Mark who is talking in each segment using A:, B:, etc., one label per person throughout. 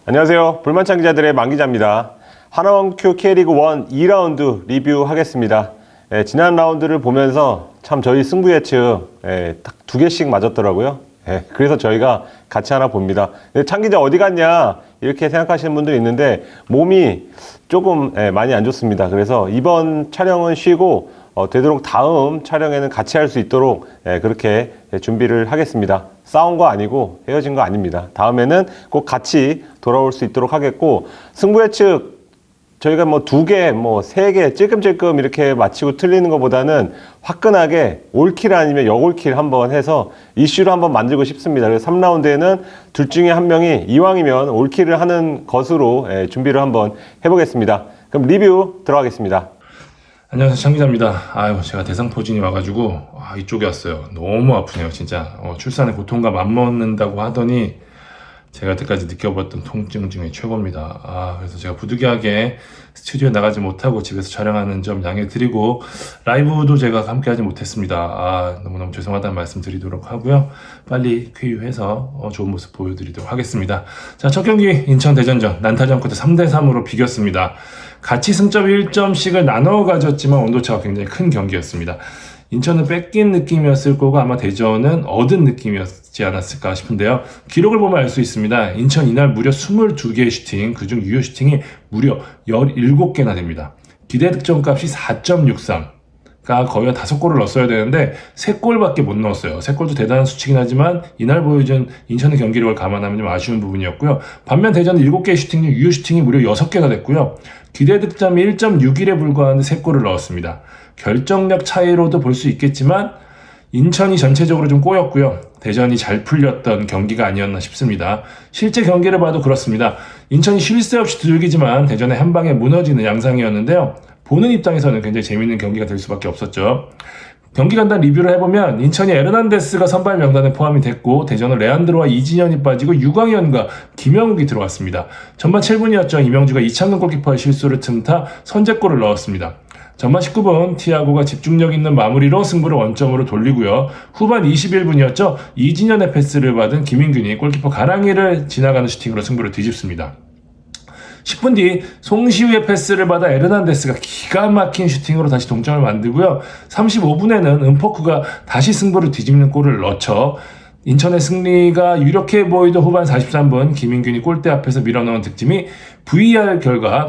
A: 안녕하세요. 불만찬 기자들의 만기자입니다. 하나원큐 K리그 1 2라운드 리뷰하겠습니다. 지난 라운드를 보면서 참 저희 승부 예측 딱 2개씩 맞았더라고요. 그래서 저희가 같이 하나 봅니다. 찬 기자 어디 갔냐 이렇게 생각하시는 분들이 있는데 몸이 조금 많이 안 좋습니다. 그래서 이번 촬영은 쉬고 되도록 다음 촬영에는 같이 할 수 있도록 그렇게 준비를 하겠습니다. 싸운 거 아니고 헤어진 거 아닙니다. 다음에는 꼭 같이 돌아올 수 있도록 하겠고, 승부 예측 저희가 뭐 2개, 뭐 3개 찔끔찔끔 이렇게 맞히고 틀리는 것보다는 화끈하게 올킬 아니면 역올킬 한번 해서 이슈를 한번 만들고 싶습니다. 그래서 3라운드에는 둘 중에 한 명이 이왕이면 올킬을 하는 것으로 준비를 한번 해보겠습니다. 그럼 리뷰 들어가겠습니다.
B: 안녕하세요, 창 기자입니다. 제가 대상포진이 와가지고 이쪽에 왔어요. 너무 아프네요, 진짜. 출산의 고통과 맞먹는다고 하더니 제가 여태까지 느껴봤던 통증 중에 최고입니다. 그래서 제가 부득이하게 스튜디오에 나가지 못하고 집에서 촬영하는 점 양해드리고, 라이브도 제가 함께 하지 못했습니다. 너무너무 죄송하다는 말씀 드리도록 하고요. 빨리 쾌유해서 좋은 모습 보여드리도록 하겠습니다. 자, 첫 경기 인천 대전전 난타전 끝에 3대3으로 비겼습니다. 같이 승점 1점씩을 나눠 가졌지만 온도차가 굉장히 큰 경기였습니다. 인천은 뺏긴 느낌이었을 거고 아마 대전은 얻은 느낌이었지 않았을까 싶은데요. 기록을 보면 알 수 있습니다. 인천 이날 무려 22개의 슈팅, 그중 유효 슈팅이 무려 17개나 됩니다. 기대 득점값이 4.63. 가 거의 5골을 넣었어야 되는데 3골밖에 못 넣었어요. 3골도 대단한 수치긴 하지만 이날 보여준 인천의 경기력을 감안하면 좀 아쉬운 부분이었고요. 반면 대전은 7개의 슈팅 중 유효 슈팅이 무려 6개가 됐고요. 기대 득점이 1.61에 불과한 3골을 넣었습니다. 결정력 차이로도 볼 수 있겠지만 인천이 전체적으로 좀 꼬였고요. 대전이 잘 풀렸던 경기가 아니었나 싶습니다. 실제 경기를 봐도 그렇습니다. 인천이 쉴 새 없이 두들기지만 대전의 한 방에 무너지는 양상이었는데요. 보는 입장에서는 굉장히 재밌는 경기가 될 수밖에 없었죠. 경기 간단 리뷰를 해보면 인천이 에르난데스가 선발 명단에 포함이 됐고 대전은 레안드로와 이진현이 빠지고 유광현과 김영욱이 들어왔습니다. 전반 7분이었죠. 이명주가 이창근 골키퍼의 실수를 틈타 선제골을 넣었습니다. 전반 19분 티아고가 집중력 있는 마무리로 승부를 원점으로 돌리고요. 후반 21분이었죠. 이진현의 패스를 받은 김인균이 골키퍼 가랑이를 지나가는 슈팅으로 승부를 뒤집습니다. 10분 뒤 송시우의 패스를 받아 에르난데스가 기가 막힌 슈팅으로 다시 동점을 만들고요. 35분에는 은포크가 다시 승부를 뒤집는 골을 넣죠. 인천의 승리가 유력해 보이던 후반 43분 김인균이 골대 앞에서 밀어넣은 득점이 VAR 결과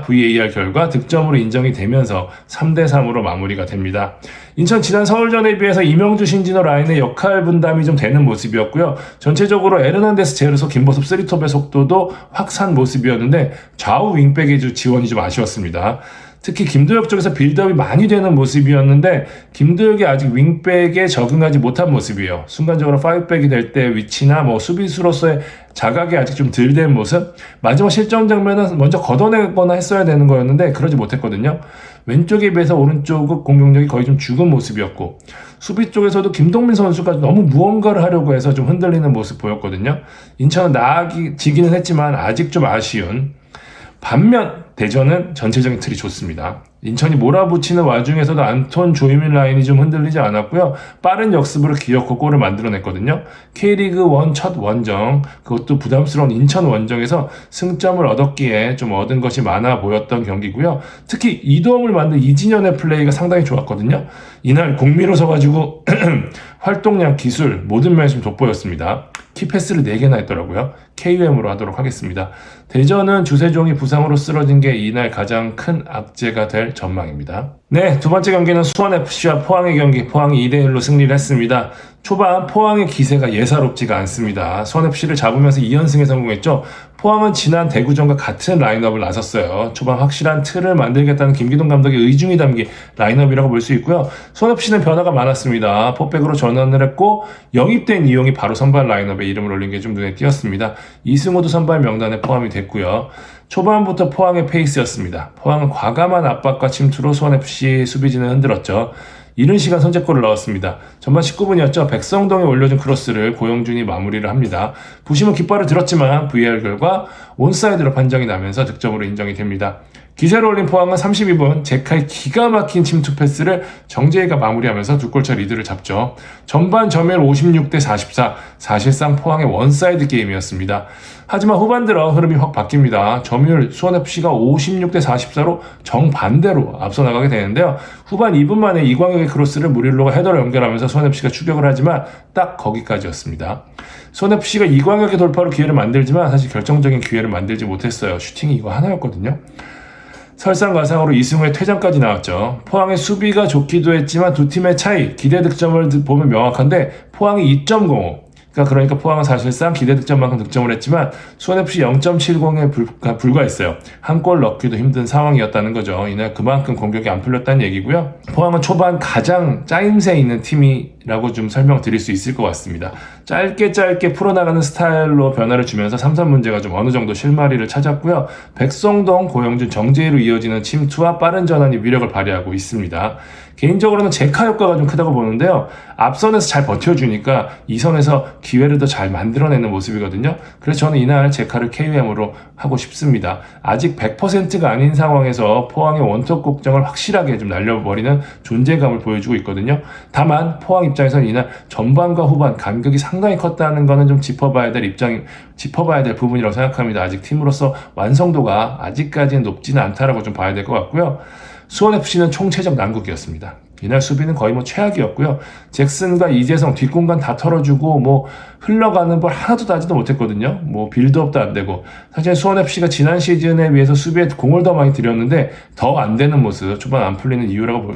B: 득점으로 인정이 되면서 3대3으로 마무리가 됩니다. 인천 지난 서울전에 비해서 이명주, 신진호 라인의 역할 분담이 좀 되는 모습이었고요. 전체적으로 에르난데스, 제르소, 김보섭, 쓰리톱의 속도도 확 산 모습이었는데 좌우 윙백의 지원이 좀 아쉬웠습니다. 특히 김도혁 쪽에서 빌드업이 많이 되는 모습이었는데 김도혁이 아직 윙백에 적응하지 못한 모습이에요. 순간적으로 5백이 될 때 위치나 수비수로서의 자각이 아직 좀 덜 된 모습. 마지막 실점 장면은 먼저 걷어내거나 했어야 되는 거였는데 그러지 못했거든요. 왼쪽에 비해서 오른쪽 공격력이 거의 좀 죽은 모습이었고, 수비 쪽에서도 김동민 선수가 너무 무언가를 하려고 해서 좀 흔들리는 모습 보였거든요. 인천은 나아지기는 했지만 아직 좀 아쉬운. 반면 대전은 전체적인 틀이 좋습니다. 인천이 몰아붙이는 와중에서도 안톤 조이민 라인이 좀 흔들리지 않았고요. 빠른 역습으로 기어코 골을 만들어냈거든요. K리그 1 첫 원정, 그것도 부담스러운 인천 원정에서 승점을 얻었기에 좀 얻은 것이 많아 보였던 경기고요. 특히 이도움을 만든 이진현의 플레이가 상당히 좋았거든요. 이날 공미로 서가지고 활동량, 기술 모든 면에서 좀 돋보였습니다. 키패스를 4개나 했더라고요. KUM으로 하도록 하겠습니다. 대전은 주세종이 부상으로 쓰러진 게 이날 가장 큰 악재가 될 전망입니다. 네, 두 번째 경기는 수원FC와 포항의 경기, 포항이 2대1로 승리를 했습니다. 초반 포항의 기세가 예사롭지가 않습니다. 수원FC를 잡으면서 2연승에 성공했죠. 포항은 지난 대구전과 같은 라인업을 나섰어요. 초반 확실한 틀을 만들겠다는 김기동 감독의 의중이 담긴 라인업이라고 볼 수 있고요. 수원FC는 변화가 많았습니다. 포백으로 전환을 했고 영입된 이용이 바로 선발 라인업에 이름을 올린 게 좀 눈에 띄었습니다. 이승호도 선발 명단에 포함이 됐고요. 초반부터 포항의 페이스였습니다. 포항은 과감한 압박과 침투로 수원FC 수비진을 흔들었죠. 이른 시간 선제골을 넣었습니다. 전반 19분이었죠. 백성동에 올려준 크로스를 고영준이 마무리를 합니다. 부심은 깃발을 들었지만 VAR 결과 온사이드로 판정이 나면서 득점으로 인정이 됩니다. 기세를 올린 포항은 32분 제카의 기가 막힌 침투 패스를 정재희가 마무리하면서 두 골차 리드를 잡죠. 전반 점유율 56대 44, 사실상 포항의 원사이드 게임이었습니다. 하지만 후반 들어 흐름이 확 바뀝니다. 점유율 수원FC가 56대 44로 정반대로 앞서 나가게 되는데요. 후반 2분 만에 이광혁의 크로스를 무릴로가 헤더로 연결하면서 수원FC가 추격을 하지만 딱 거기까지였습니다. 수원FC가 이광혁의 돌파로 기회를 만들지만 사실 결정적인 기회를 만들지 못했어요. 슈팅이 이거 하나였거든요. 설상가상으로 이승우의 퇴장까지 나왔죠. 포항의 수비가 좋기도 했지만 두 팀의 차이, 기대 득점을 보면 명확한데 포항이 2.05, 그러니까 포항은 사실상 기대 득점만큼 득점을 했지만 수원FC 0.70에 불과했어요. 한 골 넣기도 힘든 상황이었다는 거죠. 이날 그만큼 공격이 안 풀렸다는 얘기고요. 포항은 초반 가장 짜임새 있는 팀이라고 좀 설명드릴 수 있을 것 같습니다. 짧게 풀어나가는 스타일로 변화를 주면서 3-3 문제가 좀 어느 정도 실마리를 찾았고요. 백성동, 고영준, 정재희로 이어지는 침투와 빠른 전환이 위력을 발휘하고 있습니다. 개인적으로는 제카 효과가 좀 크다고 보는데요. 앞선에서 잘 버텨주니까 이선에서 기회를 더 잘 만들어내는 모습이거든요. 그래서 저는 이날 제카를 KUM으로 하고 싶습니다. 아직 100%가 아닌 상황에서 포항의 원톱 곡정을 확실하게 좀 날려버리는 존재감을 보여주고 있거든요. 다만 포항 입장에서는 이날 전반과 후반 간격이 상당히 컸다는 거는 좀 짚어봐야 될 부분이라고 생각합니다. 아직 팀으로서 완성도가 아직까지는 높지는 않다라고 좀 봐야 될 것 같고요. 수원FC는 총체적 난국이었습니다. 이날 수비는 거의 최악이었고요. 잭슨과 이재성 뒷공간 다 털어주고 흘러가는 볼 하나도 따지도 못했거든요. 빌드업도 안 되고. 사실 수원FC가 지난 시즌에 비해서 수비에 공을 더 많이 들였는데 더 안 되는 모습, 초반 안 풀리는 이유라고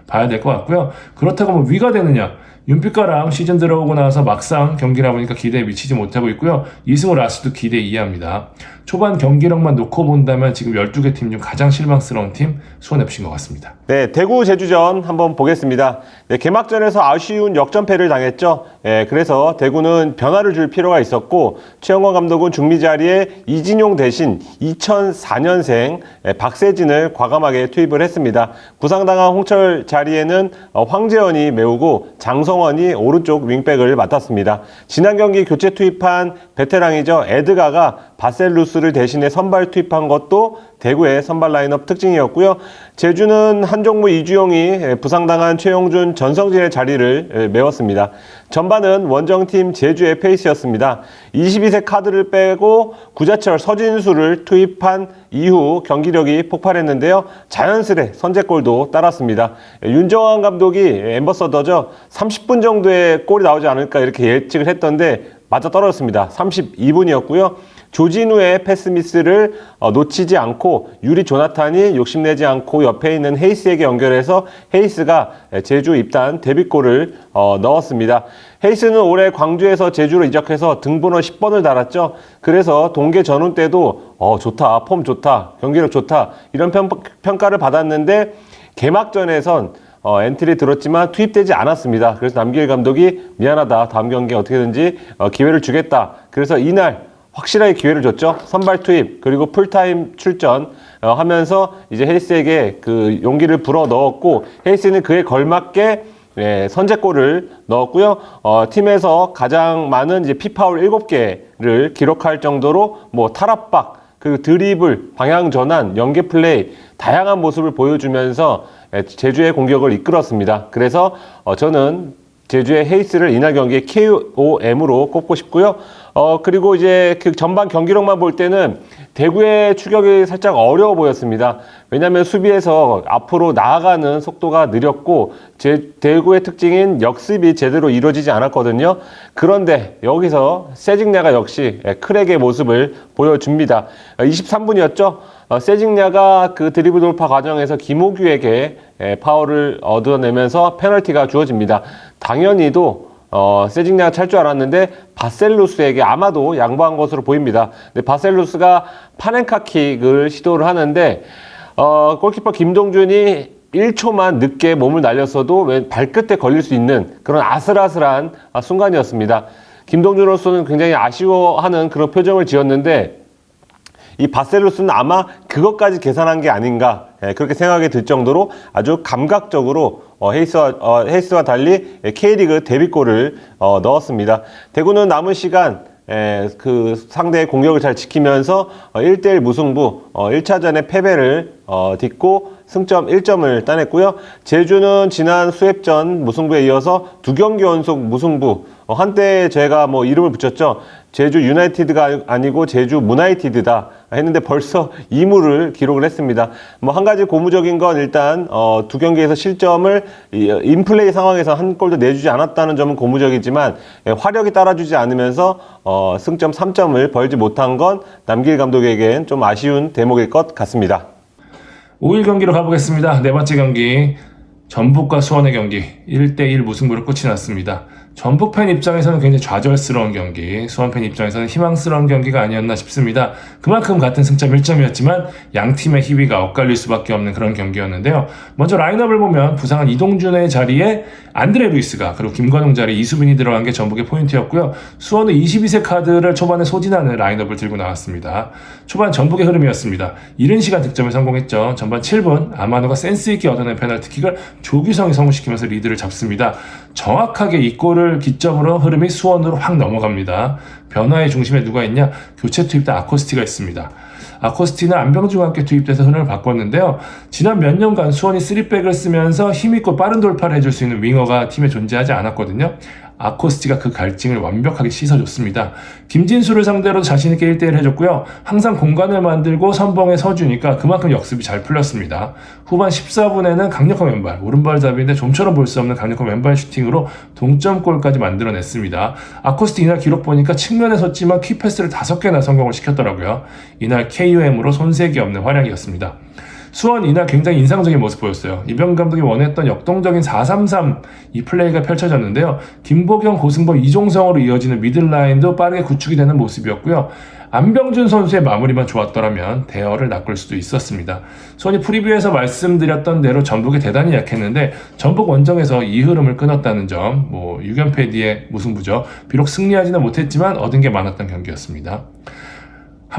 B: 봐야 될 것 같고요. 그렇다고 위가 되느냐? 윤빛가랑 시즌 들어오고 나서 막상 경기를 보니까 기대에 미치지 못하고 있고요. 이승우 라스도 기대 이해합니다. 초반 경기력만 놓고 본다면 지금 12개 팀 중 가장 실망스러운 팀 수원FC인 것 같습니다.
A: 네, 대구 제주전 한번 보겠습니다. 네, 개막전에서 아쉬운 역전패를 당했죠. 그래서 대구는 변화를 줄 필요가 있었고 최영권 감독은 중미 자리에 이진용 대신 2004년생 박세진을 과감하게 투입을 했습니다. 부상당한 홍철 자리에는 황재원이 메우고 장성원이 오른쪽 윙백을 맡았습니다. 지난 경기 교체 투입한 베테랑이죠. 에드가가 바셀루스를 대신해 선발 투입한 것도 대구의 선발 라인업 특징이었고요. 제주는 한종무 이주영이 부상당한 최용준 전성진의 자리를 메웠습니다. 전반은 원정팀 제주의 페이스였습니다. 22세 카드를 빼고 구자철, 서진수를 투입한 이후 경기력이 폭발했는데요. 자연스레 선제골도 따랐습니다. 윤정환 감독이 엠버서더죠. 30분 정도의 골이 나오지 않을까 이렇게 예측을 했던데 맞아 떨어졌습니다. 32분이었고요. 조진우의 패스 미스를 놓치지 않고 유리 조나탄이 욕심내지 않고 옆에 있는 헤이스에게 연결해서 헤이스가 제주 입단 데뷔골을 넣었습니다. 헤이스는 올해 광주에서 제주로 이적해서 등번호 10번을 달았죠. 그래서 동계 전훈 때도 좋다, 폼 좋다, 경기력 좋다 이런 평가를 받았는데 개막전에선 엔트리 들었지만 투입되지 않았습니다. 그래서 남길 감독이 미안하다, 다음 경기에 어떻게든지 기회를 주겠다. 그래서 이날 확실하게 기회를 줬죠. 선발 투입 그리고 풀타임 출전 하면서 이제 헤이스에게 그 용기를 불어 넣었고 헤이스는 그에 걸맞게 선제골을 넣었고요. 팀에서 가장 많은 이제 피파울 7개를 기록할 정도로 탈압박, 그리고 드리블, 방향 전환, 연계 플레이 다양한 모습을 보여주면서 제주의 공격을 이끌었습니다. 그래서 저는 제주의 헤이스를 이날 경기에 KOM으로 꼽고 싶고요. 그리고 이제 그 전반 경기력만 볼 때는 대구의 추격이 살짝 어려워 보였습니다. 왜냐하면 수비에서 앞으로 나아가는 속도가 느렸고 대구의 특징인 역습이 제대로 이루어지지 않았거든요. 그런데 여기서 세징야가 역시 크랙의 모습을 보여줍니다. 23분이었죠. 세징야가 그 드리블 돌파 과정에서 김호규에게 파울을 얻어내면서 페널티가 주어집니다. 당연히도 세징야가 찰 줄 알았는데 바셀루스에게 아마도 양보한 것으로 보입니다. 근데 바셀루스가 파넨카킥을 시도를 하는데 골키퍼 김동준이 1초만 늦게 몸을 날렸어도 발끝에 걸릴 수 있는 그런 아슬아슬한 순간이었습니다. 김동준으로서는 굉장히 아쉬워하는 그런 표정을 지었는데 이 바셀루스는 아마 그것까지 계산한 게 아닌가 그렇게 생각이 들 정도로 아주 감각적으로 헤이스와 달리 K리그 데뷔골을 넣었습니다. 대구는 남은 시간 그 상대의 공격을 잘 지키면서 1대1 무승부 1차전의 패배를 딛고 승점 1점을 따냈고요. 제주는 지난 수협전 무승부에 이어서 2경기 연속 무승부, 한때 제가 뭐 이름을 붙였죠. 제주 유나이티드가 아니고 제주 무나이티드다 했는데 벌써 2무를 기록을 했습니다. 뭐 한 가지 고무적인 건 일단 2경기에서 실점을 인플레이 상황에서 한 골도 내주지 않았다는 점은 고무적이지만 화력이 따라주지 않으면서 승점 3점을 벌지 못한 건 남길 감독에겐 좀 아쉬운 대목일 것 같습니다.
B: 5일 경기로 가보겠습니다. 네 번째 경기, 전북과 수원의 경기 1대1 무승부로 끝이 났습니다. 전북 팬 입장에서는 굉장히 좌절스러운 경기, 수원 팬 입장에서는 희망스러운 경기가 아니었나 싶습니다. 그만큼 같은 승점 1점이었지만 양 팀의 희비가 엇갈릴 수밖에 없는 그런 경기였는데요. 먼저 라인업을 보면 부상한 이동준의 자리에 안드레 루이스가, 그리고 김관웅 자리에 이수빈이 들어간 게 전북의 포인트였고요. 수원은 22세 카드를 초반에 소진하는 라인업을 들고 나왔습니다. 초반 전북의 흐름이었습니다. 이른 시간 득점에 성공했죠. 전반 7분 아마노가 센스있게 얻어낸 페널티킥을 조규성이 성공시키면서 리드를 잡습니다. 정확하게 이 골을 기점으로 흐름이 수원으로 확 넘어갑니다. 변화의 중심에 누가 있냐? 교체 투입된 아코스티가 있습니다. 아코스티는 안병주와 함께 투입돼서 흐름을 바꿨는데요. 지난 몇 년간 수원이 3백을 쓰면서 힘있고 빠른 돌파를 해줄 수 있는 윙어가 팀에 존재하지 않았거든요. 아코스티가 그 갈증을 완벽하게 씻어줬습니다. 김진수를 상대로 자신있게 1대1 해줬고요. 항상 공간을 만들고 선봉에 서주니까 그만큼 역습이 잘 풀렸습니다. 후반 14분에는 강력한 왼발, 오른발잡이인데 좀처럼 볼 수 없는 강력한 왼발 슈팅으로 동점골까지 만들어냈습니다. 아코스티 이날 기록 보니까 측면에 섰지만 키패스를 5개나 성공을 시켰더라고요. 이날 KUM으로 손색이 없는 활약이었습니다. 수원 이날 굉장히 인상적인 모습 보였어요. 이병 감독이 원했던 역동적인 4-3-3 이 플레이가 펼쳐졌는데요. 김보경, 고승범, 이종성으로 이어지는 미들라인도 빠르게 구축이 되는 모습이었고요. 안병준 선수의 마무리만 좋았더라면 대열을 낚을 수도 있었습니다. 수원이 프리뷰에서 말씀드렸던 대로 전북이 대단히 약했는데 전북 원정에서 이 흐름을 끊었다는 점, 6연패 뒤에 무승부죠. 비록 승리하지는 못했지만 얻은 게 많았던 경기였습니다.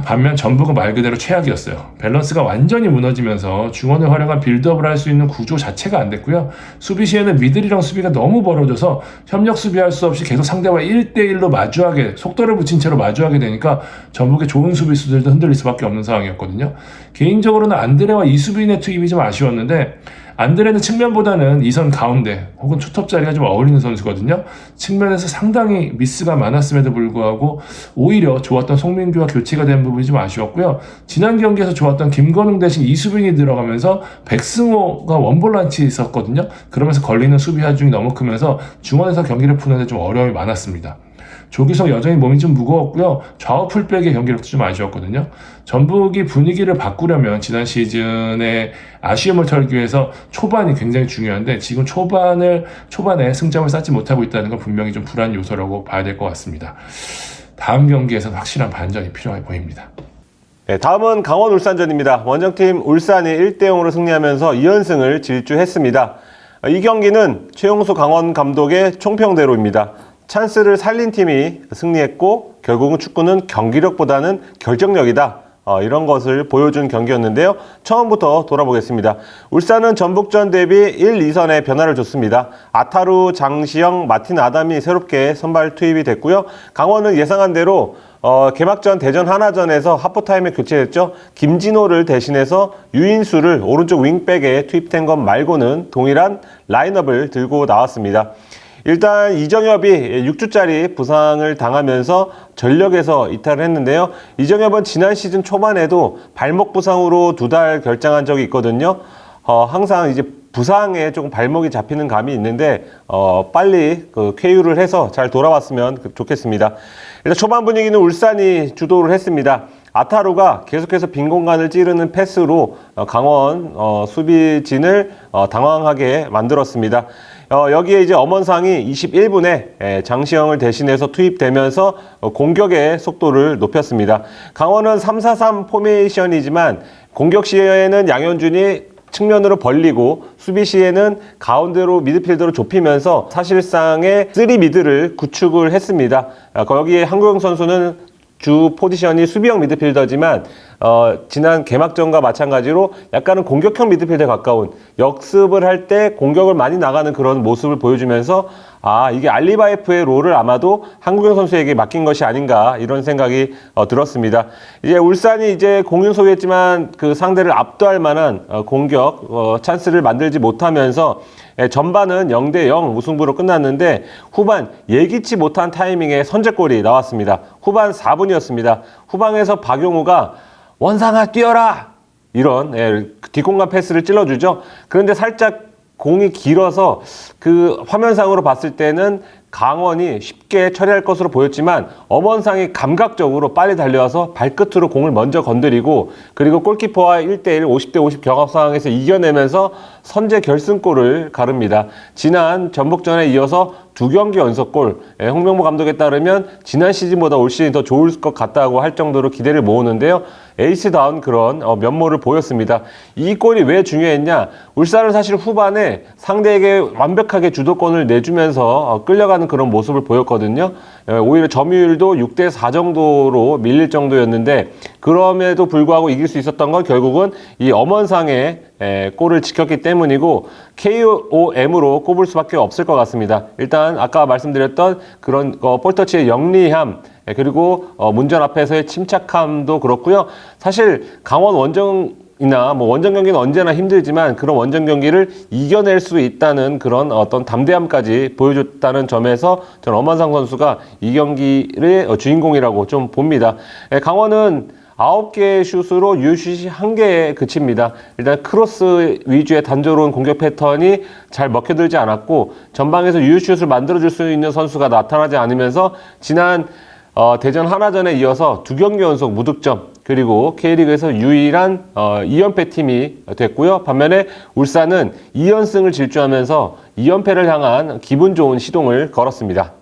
B: 반면 전북은 말 그대로 최악이었어요. 밸런스가 완전히 무너지면서 중원을 활용한 빌드업을 할 수 있는 구조 자체가 안 됐고요. 수비 시에는 미들이랑 수비가 너무 벌어져서 협력 수비할 수 없이 계속 상대와 1대1로 마주하게, 속도를 붙인 채로 마주하게 되니까 전북의 좋은 수비수들도 흔들릴 수밖에 없는 상황이었거든요. 개인적으로는 안드레와 이수빈의 투입이 좀 아쉬웠는데 안드레는 측면보다는 이선 가운데 혹은 투톱 자리가 좀 어울리는 선수거든요. 측면에서 상당히 미스가 많았음에도 불구하고 오히려 좋았던 송민규와 교체가 된 부분이 좀 아쉬웠고요. 지난 경기에서 좋았던 김건웅 대신 이수빈이 들어가면서 백승호가 원볼란치 있었거든요. 그러면서 걸리는 수비 하중이 너무 크면서 중원에서 경기를 푸는데 좀 어려움이 많았습니다. 조규성 여전히 몸이 좀 무거웠고요. 좌우 풀백의 경기력도 좀 아쉬웠거든요. 전북이 분위기를 바꾸려면 지난 시즌에 아쉬움을 털기 위해서 초반이 굉장히 중요한데 지금 초반에 승점을 쌓지 못하고 있다는 건 분명히 좀 불안 요소라고 봐야 될 것 같습니다. 다음 경기에서는 확실한 반전이 필요해 보입니다.
A: 네, 다음은 강원 울산전입니다. 원정팀 울산이 1대0으로 승리하면서 2연승을 질주했습니다. 이 경기는 최용수 강원 감독의 총평대로입니다. 찬스를 살린 팀이 승리했고 결국은 축구는 경기력보다는 결정력이다. 이런 것을 보여준 경기였는데요. 처음부터 돌아보겠습니다. 울산은 전북전 대비 1, 2선에 변화를 줬습니다. 아타루, 장시영, 마틴 아담이 새롭게 선발 투입이 됐고요. 강원은 예상한 대로 개막전 대전 하나전에서 하프타임에 교체했죠. 김진호를 대신해서 유인수를 오른쪽 윙백에 투입된 것 말고는 동일한 라인업을 들고 나왔습니다. 일단 이정엽이 6주짜리 부상을 당하면서 전력에서 이탈을 했는데요. 이정엽은 지난 시즌 초반에도 발목 부상으로 2달 결장한 적이 있거든요. 항상 이제 부상에 조금 발목이 잡히는 감이 있는데 빨리 쾌유를 해서 잘 돌아왔으면 좋겠습니다. 일단 초반 분위기는 울산이 주도를 했습니다. 아타루가 계속해서 빈 공간을 찌르는 패스로 강원 수비진을 당황하게 만들었습니다. 여기에 이제 엄원상이 21분에 장시영을 대신해서 투입되면서 공격의 속도를 높였습니다. 강원은 3-4-3 포메이션이지만 공격 시에는 양현준이 측면으로 벌리고 수비 시에는 가운데로 미드필더로 좁히면서 사실상의 3미드를 구축을 했습니다. 거기에 한국영 선수는 주 포지션이 수비형 미드필더지만 지난 개막전과 마찬가지로 약간은 공격형 미드필더에 가까운 역습을 할 때 공격을 많이 나가는 그런 모습을 보여주면서 아, 이게 알리바이프의 롤을 아마도 한국영 선수에게 맡긴 것이 아닌가 이런 생각이 들었습니다. 이제 울산이 이제 공인 소유했지만 그 상대를 압도할 만한 공격 찬스를 만들지 못하면서 전반은 0대0 무승부로 끝났는데 후반 예기치 못한 타이밍에 선제골이 나왔습니다. 후반 4분이었습니다. 후방에서 박용우가 원상아 뛰어라! 이런 뒷공간 패스를 찔러주죠. 그런데 살짝 공이 길어서 그 화면상으로 봤을 때는 강원이 쉽게 처리할 것으로 보였지만 엄원상이 감각적으로 빨리 달려와서 발끝으로 공을 먼저 건드리고 그리고 골키퍼와 1대1 50대 50 경합 상황에서 이겨내면서 선제 결승골을 가릅니다. 지난 전북전에 이어서 2경기 연속골, 홍명보 감독에 따르면 지난 시즌보다 올 시즌이 더 좋을 것 같다고 할 정도로 기대를 모으는데요. 에이스다운 그런 면모를 보였습니다. 이 골이 왜 중요했냐? 울산은 사실 후반에 상대에게 완벽하게 주도권을 내주면서 끌려가는 그런 모습을 보였거든요. 오히려 점유율도 6대4 정도로 밀릴 정도였는데 그럼에도 불구하고 이길 수 있었던 건 결국은 이 엄원상의 골을 지켰기 때문이고 KOM으로 꼽을 수밖에 없을 것 같습니다. 일단 아까 말씀드렸던 그런 볼터치의 영리함 그리고 문전 앞에서의 침착함도 그렇고요. 사실 강원 원정이나 뭐 원정 경기는 언제나 힘들지만 그런 원정 경기를 이겨낼 수 있다는 그런 어떤 담대함까지 보여줬다는 점에서 저는 엄원상 선수가 이 경기의 주인공이라고 좀 봅니다. 강원은 9개의 슛으로 유슛이 1개에 그칩니다. 일단 크로스 위주의 단조로운 공격 패턴이 잘 먹혀들지 않았고 전방에서 유슛을 만들어줄 수 있는 선수가 나타나지 않으면서 지난 대전 하나전에 이어서 2경기 연속 무득점 그리고 K리그에서 유일한 2연패 팀이 됐고요. 반면에 울산은 2연승을 질주하면서 2연패를 향한 기분 좋은 시동을 걸었습니다.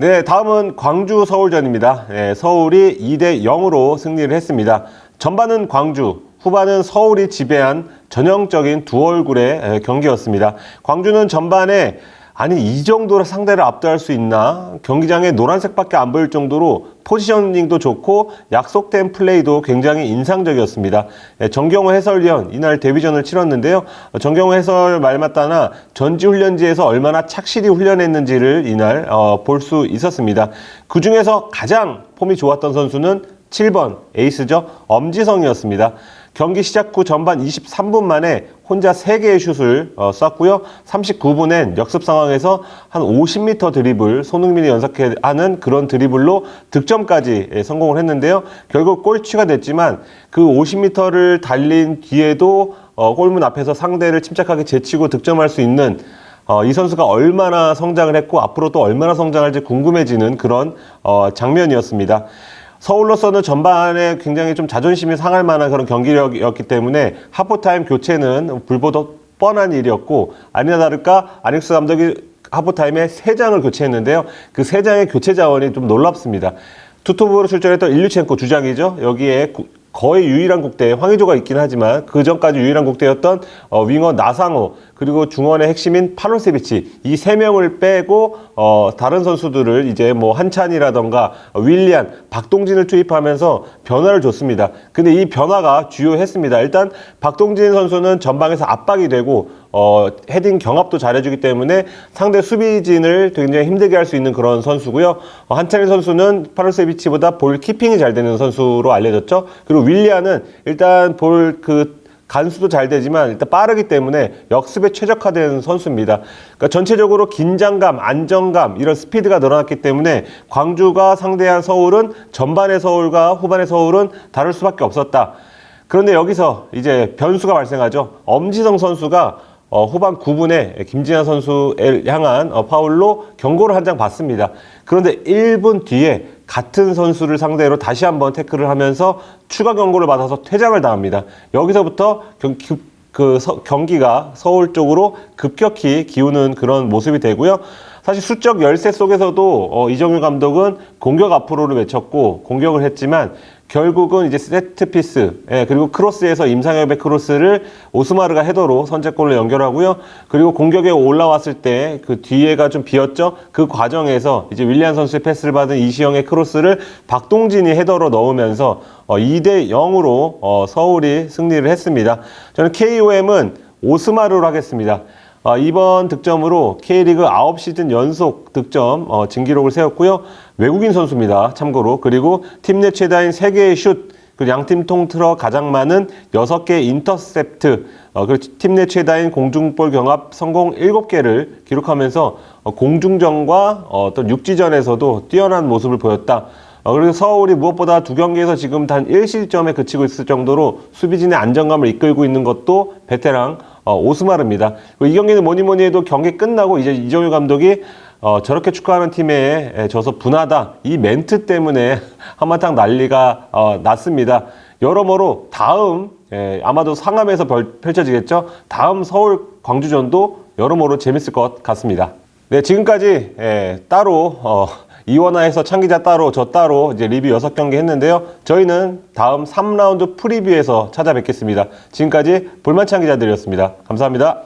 A: 네, 다음은 광주 서울전입니다. 서울이 2대0으로 승리를 했습니다. 전반은 광주, 후반은 서울이 지배한 전형적인 두 얼굴의 경기였습니다. 광주는 전반에 아니 이 정도로 상대를 압도할 수 있나? 경기장에 노란색밖에 안 보일 정도로 포지셔닝도 좋고 약속된 플레이도 굉장히 인상적이었습니다. 정경호 해설위원 이날 데뷔전을 치렀는데요. 정경호 해설 말 맞다나 전지훈련지에서 얼마나 착실히 훈련했는지를 이날 볼 수 있었습니다. 그 중에서 가장 폼이 좋았던 선수는 7번 에이스죠. 엄지성이었습니다. 경기 시작 후 전반 23분 만에 혼자 3개의 슛을 쐈고요. 39분엔 역습 상황에서 한 50m 드리블, 손흥민이 연속하는 그런 드리블로 득점까지 성공을 했는데요. 결국 골취가 됐지만 그 50m를 달린 뒤에도 골문 앞에서 상대를 침착하게 제치고 득점할 수 있는 이 선수가 얼마나 성장을 했고 앞으로 또 얼마나 성장할지 궁금해지는 그런 장면이었습니다. 서울로서는 전반에 굉장히 좀 자존심이 상할 만한 그런 경기력이었기 때문에 하프타임 교체는 불보듯 뻔한 일이었고 아니나 다를까 안익수 감독이 하프타임에 3장을 교체했는데요. 그 3장의 교체 자원이 좀 놀랍습니다. 투톱으로 출전했던 일류첸코 주장이죠. 여기에 거의 유일한 국대 황의조가 있긴 하지만 그 전까지 유일한 국대였던 윙어 나상호 그리고 중원의 핵심인 파로세비치 이 3명을 빼고 다른 선수들을 이제 뭐 한찬이라던가 윌리안, 박동진을 투입하면서 변화를 줬습니다. 근데 이 변화가 주요했습니다. 일단 박동진 선수는 전방에서 압박이 되고 헤딩 경합도 잘해주기 때문에 상대 수비진을 굉장히 힘들게 할 수 있는 그런 선수고요. 한찬희 선수는 파로세비치보다 볼 키핑이 잘 되는 선수로 알려졌죠. 그리고 윌리안은 일단 볼 간수도 잘 되지만 일단 빠르기 때문에 역습에 최적화된 선수입니다. 그러니까 전체적으로 긴장감, 안정감 이런 스피드가 늘어났기 때문에 광주가 상대한 서울은 전반의 서울과 후반의 서울은 다를 수밖에 없었다. 그런데 여기서 이제 변수가 발생하죠. 엄지성 선수가 후반 9분에 김진환 선수를 향한 파울로 경고를 한 장 받습니다. 그런데 1분 뒤에 같은 선수를 상대로 다시 한번 태클을 하면서 추가 경고를 받아서 퇴장을 당합니다. 여기서부터 경기가 서울 쪽으로 급격히 기우는 그런 모습이 되고요. 사실 수적 열세 속에서도 이정효 감독은 공격 앞으로를 외쳤고 공격을 했지만 결국은 이제 세트피스 그리고 크로스에서 임상혁의 크로스를 오스마르가 헤더로 선제골로 연결하고요. 그리고 공격에 올라왔을 때 그 뒤에가 좀 비었죠. 그 과정에서 이제 윌리안 선수의 패스를 받은 이시영의 크로스를 박동진이 헤더로 넣으면서 2대0으로 서울이 승리를 했습니다. 저는 KOM은 오스마르로 하겠습니다. 이번 득점으로 K리그 9시즌 연속 득점 진기록을 세웠고요. 외국인 선수입니다. 참고로. 그리고 팀 내 최다인 3개의 슛, 그리고 양팀 통틀어 가장 많은 6개의 인터셉트, 그리고 팀 내 최다인 공중볼 경합 성공 7개를 기록하면서 공중전과 어떤 육지전에서도 뛰어난 모습을 보였다. 그리고 서울이 무엇보다 2경기에서 지금 단 1실점에 그치고 있을 정도로 수비진의 안정감을 이끌고 있는 것도 베테랑 오스마르입니다. 이 경기는 뭐니 해도 경기 끝나고 이제 이정효 감독이 저렇게 축구하는 팀에 져서 분하다. 이 멘트 때문에 한바탕 난리가 났습니다. 여러모로 다음 아마도 상암에서 펼쳐지겠죠. 다음 서울 광주전도 여러모로 재밌을 것 같습니다. 네, 지금까지 따로 이원화해서 창기자 따로 저 따로 이제 리뷰 6경기 했는데요. 저희는 다음 3라운드 프리뷰에서 찾아뵙겠습니다. 지금까지 볼만찬 기자들이었습니다. 감사합니다.